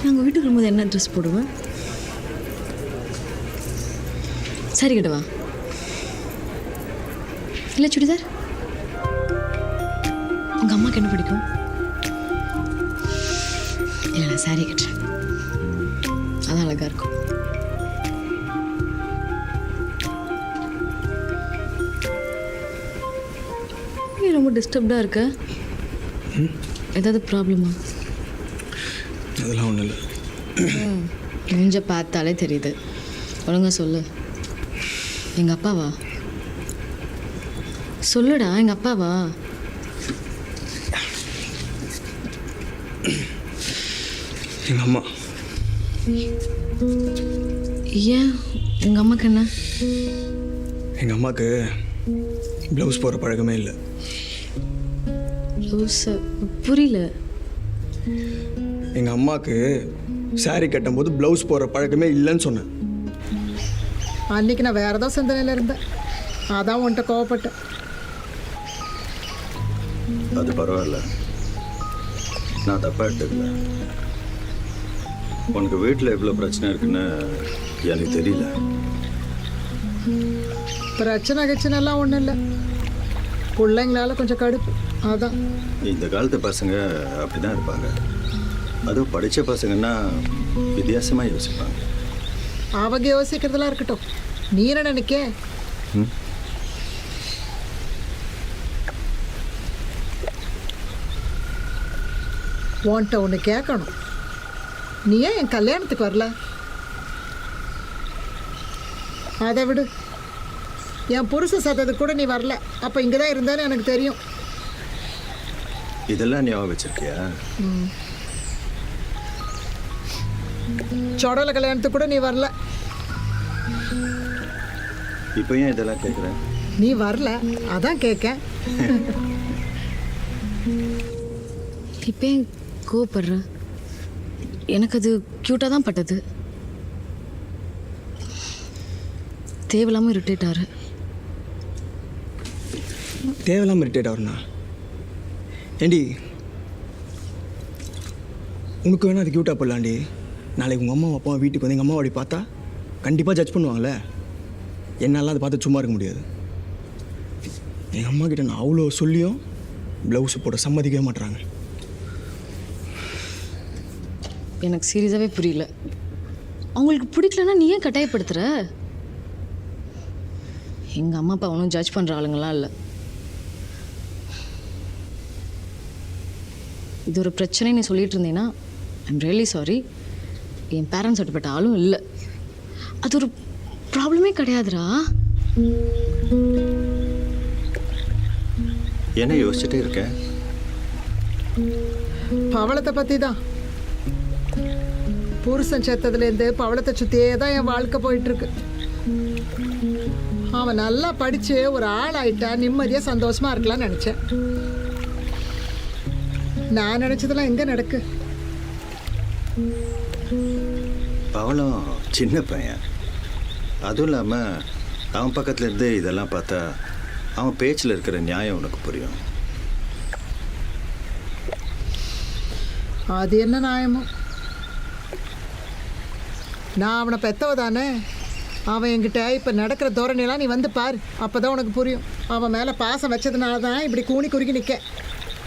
நாங்கள் வீட்டுக்கு வரும்போது என்ன ட்ரெஸ் போடுவேன்? சரி கட்டவா இல்லை சுடிதார்? உங்கள் அம்மாவுக்கு என்ன பிடிக்கும்? இல்லை நான் சாரி கட்டுறேன், அதான் அழகாக இருக்கும். நீ ரொம்ப டிஸ்டர்ப்டாக இருக்க. ஏதாவது ப்ராப்ளமா? அதெல்லாம் ஒன்றும் இல்லை. கொஞ்சம் பார்த்தாலே தெரியுது. ஒழுங்கா சொல்லு. எங்கள் அப்பாவா? சொல்லுடா, எங்கள் அப்பாவா? எங்கள் அம்மா. ஏன் உங்கள் அம்மாக்கு என்ன? எங்கள் அம்மாவுக்கு ப்ளவுஸ் போடுற பழக்கமே இல்லை. புரியல. எங்கள் அம்மாவுக்கு சாரி கட்டும்போது ப்ளவுஸ் போடுற பழக்கமே இல்லைன்னு சொன்னேன். அன்னைக்கு நான் வேறு ஏதோ சிந்தனையில் இருந்தேன், அதான் உன்கிட்ட கோவப்பட்டேன். அது பரவாயில்ல, நான் தப்பாக எடுத்துக்கல. உனக்கு வீட்டில் எவ்வளோ பிரச்சனை இருக்குன்னு எனக்கு தெரியல. பிரச்சனைலாம் ஒன்றும் இல்லை, பிள்ளைங்களால கொஞ்சம் கடுப்பு, அதான். இந்த காலத்து பசங்க அப்படி தான் இருப்பாங்க. அதுவும் படித்த பசங்கன்னா வித்தியாசமாக யோசிப்பாங்க. அவங்க யோசிக்கிறதெல்லாம் இருக்கட்டும், நீ என்ன நினைக்க? உன்கிட்ட ஒன்று கேட்கணும். நீ ஏன் என் கல்யாணத்துக்கு வரல? அதை விடு, என் புருஷன் சத்தது கூட நீ வரல. அப்போ இங்கே தான் இருந்தாலும் எனக்கு தெரியும். இதெல்லாம் ஞாபகம் வச்சிருக்கியா? சொடல கல்யாணத்துக்கு கூட நீ வரல. இப்போ ஏன் இதெல்லாம் கேட்குறேன்? நீ வரல, அதான் கேட்க. இப்போ ஏன் கோவப்படுற? எனக்கு அது க்யூட்டாக தான் பட்டது. தேவையில்லாமல் இரிட்டேட் ஆறு. தேவையில்லாமல் இரிட்டேட் ஆகுறண்ணா? ஏண்டி, உனக்கு வேணா அது க்யூட்டாக போடலாண்டி. நாளைக்கு உங்கள் அம்மா அப்பா வீட்டுக்கு வந்து எங்கள் அம்மா அப்படி பார்த்தா கண்டிப்பாக ஜட்ஜ் பண்ணுவாங்களே. என்னால் அதை பார்த்து சும்மா இருக்க முடியாது. எங்கள் அம்மா கிட்ட நான் அவ்வளோ சொல்லியும் ப்ளவுஸு போட சம்மதிக்கவே மாட்டுறாங்க. எனக்கு சீரியஸாகவே புரியல. அவங்களுக்கு பிடிக்கலன்னா நீ ஏன் கட்டாயப்படுத்துகிற? எங்கள் அம்மா அப்பா ஒன்றும் ஜட்ஜ் பண்ணுற ஆளுங்களாம் இல்லை. இது ஒரு பிரச்சனை நீ சொல்லிட்டு இருந்தீங்கன்னா ஐம் ரியலி சாரி. என் பேரண்ட்ஸ் அட்டுப்பட்ட ஆளும் இல்லை. அது ஒரு ப்ராப்ளமே கிடையாதுடா. என்ன யோசிச்சுட்டே இருக்கேன்? பவளத்தை பற்றி தான். புருஷன் செத்ததுலேருந்து பவளத்தை சுற்றியே தான் என் வாழ்க்கை போயிட்டுருக்கு. அவன் நல்லா படித்து ஒரு ஆள் ஆயிட்டா நிம்மதியாக சந்தோஷமாக இருக்கலாம்னு நினச்சேன். நான் நினச்சதெல்லாம் எங்கே நடக்கு? பவளம் சின்ன பையன். அதுவும் இல்லாமல் அவன் பக்கத்தில் இருந்து இதெல்லாம் பார்த்தா அவன் பேச்சில் இருக்கிற நியாயம் உனக்கு புரியும். அது என்ன நியாயமோ? நான் அவனை பெத்தவ தானே. அவன் என்கிட்ட இப்போ நடக்கிற தோரணையெல்லாம் நீ வந்து பார், அப்போ தான் உனக்கு புரியும். அவன் மேலே பாசம் வச்சதுனால தான் இப்படி கூனி குறுக்கி நிற்க.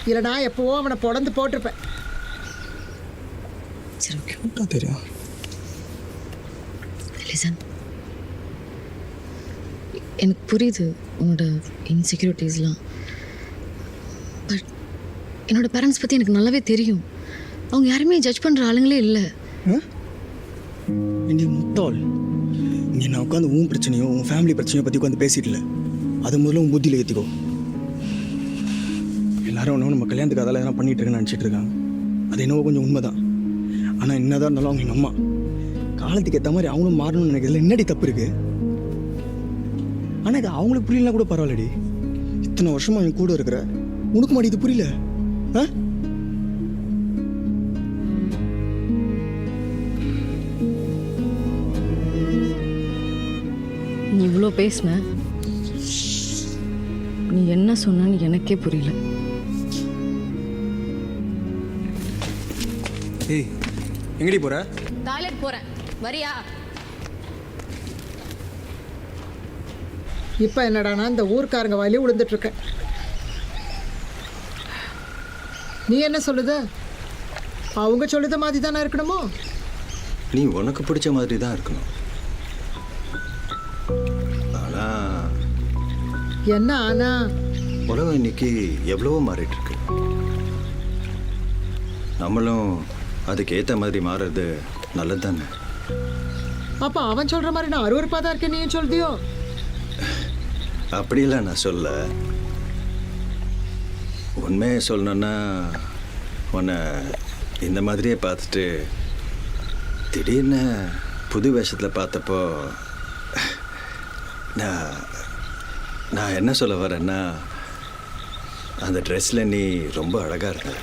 இல்லை நான் எப்போவோ அவனை பொழந்து போட்டிருப்பேன். சரி, க்யூட்டாக தெரியும். லிசன், எனக்கு புரியுது உன்னோட இன்செக்யூரிட்டிஸ்லாம். பட் என்னோடய பேரண்ட்ஸ் பற்றி எனக்கு நல்லாவே தெரியும். அவங்க யாருமே ஜட்ஜ் பண்ணுற ஆளுங்களே இல்லை. இங்கே முட்டாள். இங்கே நான் உட்காந்து உன் பிரச்சனையோ உன் ஃபேமிலி பிரச்சனையோ பற்றி உட்காந்து பேசிட்டு இல்லை. அது முதல்ல உன் புத்தியில் ஏற்றிக்கோ. எல்லாரும் ஒன்றும் நம்ம கல்யாணத்துக்கு அதெல்லாம் எதனா பண்ணிட்டு இருக்கேன்னு நினச்சிட்டு இருக்காங்க. அது என்னவோ கொஞ்சம் உண்மை தான். ஆனால் என்னதான் இருந்தாலும் அவங்க எங்கள் அம்மா. காலத்துக்கு ஏற்ற மாதிரி அவங்களும் மாறணும்னு நினைக்கிறதுல என்னடி தப்பு இருக்குது? ஆனால் இது அவங்களுக்கு புரியலனா கூட பரவாயில்லடி. இத்தனை வருஷமாக என் கூட இருக்கிற உனக்கு மாடி இது புரியல? ஆ, நீ இவ்வளோ பேசின, நீ என்ன சொன்னன்னு எனக்கே புரியல. ஏய், எங்கடி போகிற? டாய்லெட் போகிறேன், வரியா? இப்போ என்னடானா இந்த ஊர்க்காரங்க வழி விழுந்துட்டுருக்கேன். நீ என்ன சொல்லுத? அவங்க சொல்லுத மாதிரி தானே இருக்கணுமோ? நீ உனக்கு பிடிச்ச மாதிரி தான் இருக்கணும். ஆனால் என்ன ஆனா? உலகம் இன்னைக்கு எவ்வளவோ மாறிட்டு இருக்கு. நம்மளும் அதுக்கு ஏற்ற மாதிரி மாறுறது நல்லது தானே. அப்போ அவன் சொல்கிற மாதிரி நான் அருவருப்பாக தான் இருக்கேன் நீயும் சொல்தியோ? அப்படிலாம் நான் சொல்ல. உண்மையை சொல்லணுன்னா உன்னை இந்த மாதிரியே பார்த்துட்டு திடீர்னு புது வேஷத்தில் பார்த்தப்போ நான் என்ன சொல்ல வரேன்னா, அந்த ட்ரெஸ்ஸில் நீ ரொம்ப அழகாக இருந்த.